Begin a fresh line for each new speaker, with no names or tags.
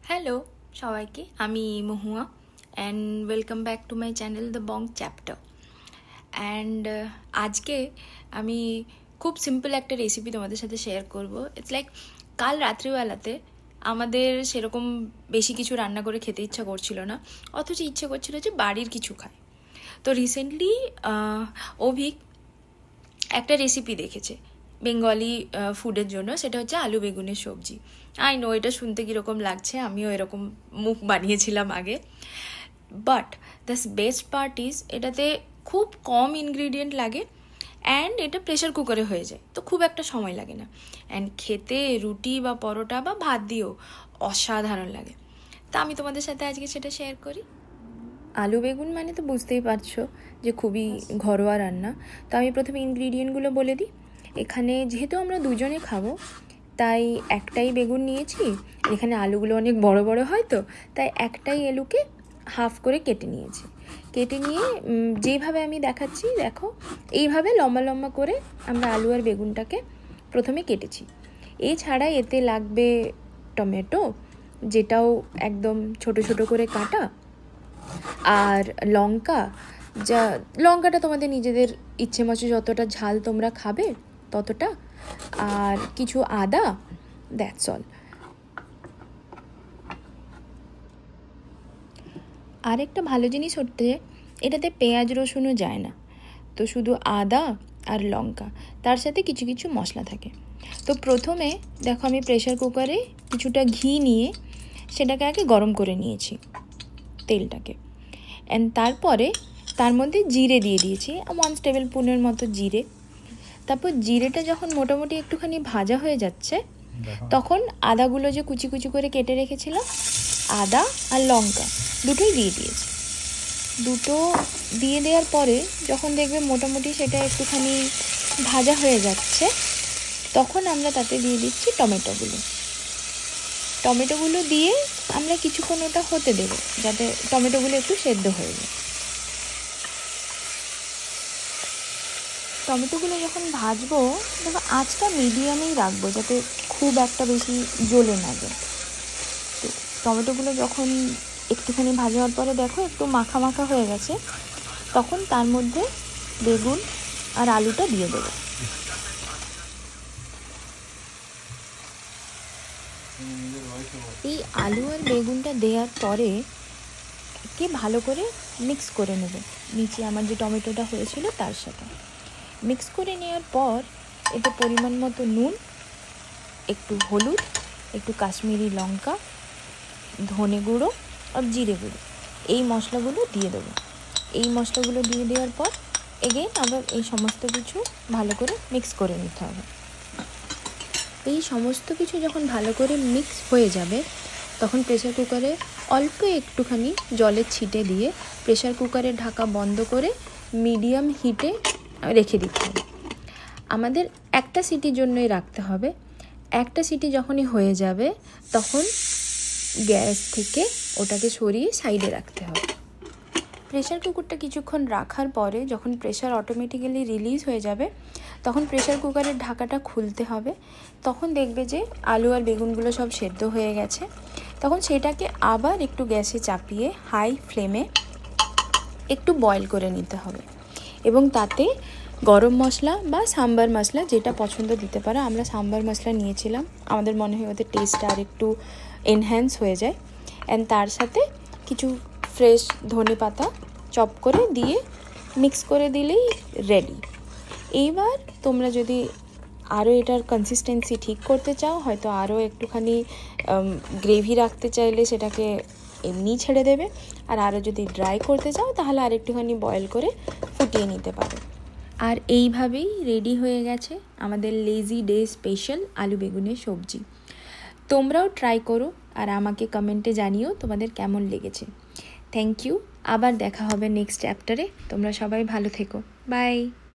Hello সবাইকে, আমি Mahua and welcome back to my channel the Bong chapter. And আজকে আমি খুব সিম্পল একটা রেসিপি তোমাদের সাথে শেয়ার করব। ইটস লাইক কাল রাত্রিবেলাতে আমাদের সেরকম বেশি কিছু রান্না করে খেতে ইচ্ছা করছিল না, অথচ ইচ্ছে করছিল যে বাড়ির কিছু খায়। তো রিসেন্টলি অভিক একটা রেসিপি দেখেছে বেঙ্গলি ফুডের জন্য, সেটা হচ্ছে আলু বেগুনের সবজি। আই নো এটা শুনতে কীরকম লাগছে, আমিও এরকম মুখ বানিয়েছিলাম আগে, but the best part is এটাতে খুব কম ইনগ্রিডিয়েন্ট লাগে অ্যান্ড এটা প্রেশার কুকারে হয়ে যায়, তো খুব একটা সময় লাগে না। অ্যান্ড খেতে রুটি বা পরোটা বা ভাত দিয়েও অসাধারণ লাগে। তা আমি তোমাদের সাথে আজকে সেটা শেয়ার করি। আলু বেগুন মানে তো বুঝতেই পারছো যে খুবই ঘরোয়া রান্না। তো আমি প্রথমে ইনগ্রিডিয়েন্টগুলো বলে দিই। এখানে যেহেতু আমরা দুজনে খাবো তাই একটাই বেগুন নিয়েছি। এখানে আলুগুলো অনেক বড় বড় হয়, তো তাই একটাই আলুকে হাফ করে কেটে নিয়েছি। কেটে নিয়ে যেইভাবে আমি দেখাচ্ছি দেখো, এইভাবে লম্বা লম্বা করে আমরা আলু আর বেগুনটাকে প্রথমে কেটেছি। এছাড়া এতে লাগবে টমেটো, যেটাও একদম ছোট ছোট করে কাটা, আর লঙ্কাটা তোমাদের নিজেদের ইচ্ছে মতো যতটা ঝাল তোমরা খাবে ততটা, আর কিছু আদা, দ্যাটস অল। আর একটা ভালো জিনিস হচ্ছে এটাতে পেঁয়াজ রসুনও যায় না, তো শুধু আদা আর লঙ্কা, তার সাথে কিছু কিছু মশলা থাকে। তো প্রথমে দেখো আমি প্রেশার কুকারে কিছুটা ঘি নিয়ে সেটাকে আগে গরম করে নিয়েছি, তেলটাকে। অ্যান্ড তারপরে তার মধ্যে জিরে দিয়ে দিয়েছি, 1 টেবিল স্পুনের মতো জিরে। তারপর জিরেটা যখন মোটামুটি একটুখানি ভাজা হয়ে যাচ্ছে তখন আদাগুলো যে কুচি কুচি করে কেটে রেখেছিলাম, আদা আর লঙ্কা দুটোই দিয়ে দিয়েছি। দুটো দিয়ে দেওয়ার পরে যখন দেখবে মোটামুটি সেটা একটুখানি ভাজা হয়ে যাচ্ছে তখন আমরা তাতে দিয়ে দিচ্ছি টমেটোগুলো দিয়ে আমরা কিছুক্ষণ ওটা হতে দেবো যাতে টমেটোগুলো একটু সেদ্ধ হয়ে যায়। টমেটোগুলো যখন ভাজবো দেখো আঁচটা মিডিয়ামেই রাখবো যাতে খুব একটা বেশি জ্বলে না যায়। তো টমেটোগুলো যখন একটুখানি ভাজা হওয়ার পরে দেখো একটু মাখা মাখা হয়ে গেছে, তখন তার মধ্যে বেগুন আর আলুটা দিয়ে দেবো। এই আলু আর বেগুনটা দেওয়ার পরে কে ভালো করে মিক্স করে নেব, নিচে আমার যে টমেটোটা হয়েছিল তার সাথে মিক্স করে নেওয়ার পর এতে পরিমাণ মতো নুন, একটু হলুদ, একটু কাশ্মীরি লঙ্কা, ধনে গুঁড়ো আর জিরে গুঁড়ো, এই মশলাগুলো দিয়ে দেবো। এই মশলাগুলো দিয়ে দেওয়ার পর এগেইন আবার এই সমস্ত কিছু ভালো করে মিক্স করে নিতে হবে। এই সমস্ত কিছু যখন ভালো করে মিক্স হয়ে যাবে তখন প্রেসার কুকারে অল্প একটুখানি জলের ছিটে দিয়ে প্রেসার কুকারের ঢাকা বন্ধ করে মিডিয়াম হিটে রেখে দিতে হবে। আমাদের একটা সিটির জন্যই রাখতে হবে। একটা সিটি যখনই হয়ে যাবে তখন গ্যাস থেকে ওটাকে সরিয়ে সাইডে রাখতে হবে। প্রেসার কুকারটা কিছুক্ষণ রাখার পরে যখন প্রেসার অটোমেটিক্যালি রিলিজ হয়ে যাবে তখন প্রেসার কুকারের ঢাকাটা খুলতে হবে। তখন দেখবে যে আলু আর বেগুনগুলো সব সেদ্ধ হয়ে গেছে। তখন সেটাকে আবার একটু গ্যাসে চাপিয়ে হাই ফ্লেমে একটু বয়েল করে নিতে হবে এবং তাতে গরম মশলা বা সাম্বার মশলা যেটা পছন্দ দিতে পারো। আমরা সাম্বার মশলা নিয়েছিলাম, আমাদের মনে হয় ওদের টেস্টটা আর একটু এনহ্যান্স হয়ে যায়। অ্যান্ড তার সাথে কিছু ফ্রেশ ধনে পাতা চপ করে দিয়ে মিক্স করে দিলেই রেডি। এইবার তোমরা যদি আরও এটার কনসিস্টেন্সি ঠিক করতে চাও, হয়তো আরও একটুখানি গ্রেভি রাখতে চাইলে সেটাকে এমনিই ছেড়ে দেবে, আর আরও যদি ড্রাই করতে চাও তাহলে আর একটুখানি বয়েল করে ফুটিয়ে নিতে পারো। আর এইভাবেই রেডি হয়ে গেছে আমাদের লেজি ডে স্পেশাল আলু বেগুনের সবজি। তোমরাও ট্রাই করো আর আমাকে কমেন্টে জানিও তোমাদের কেমন লেগেছে। থ্যাংক ইউ, আবার দেখা হবে নেক্সট চ্যাপ্টারে। তোমরা সবাই ভালো থেকো, বাই।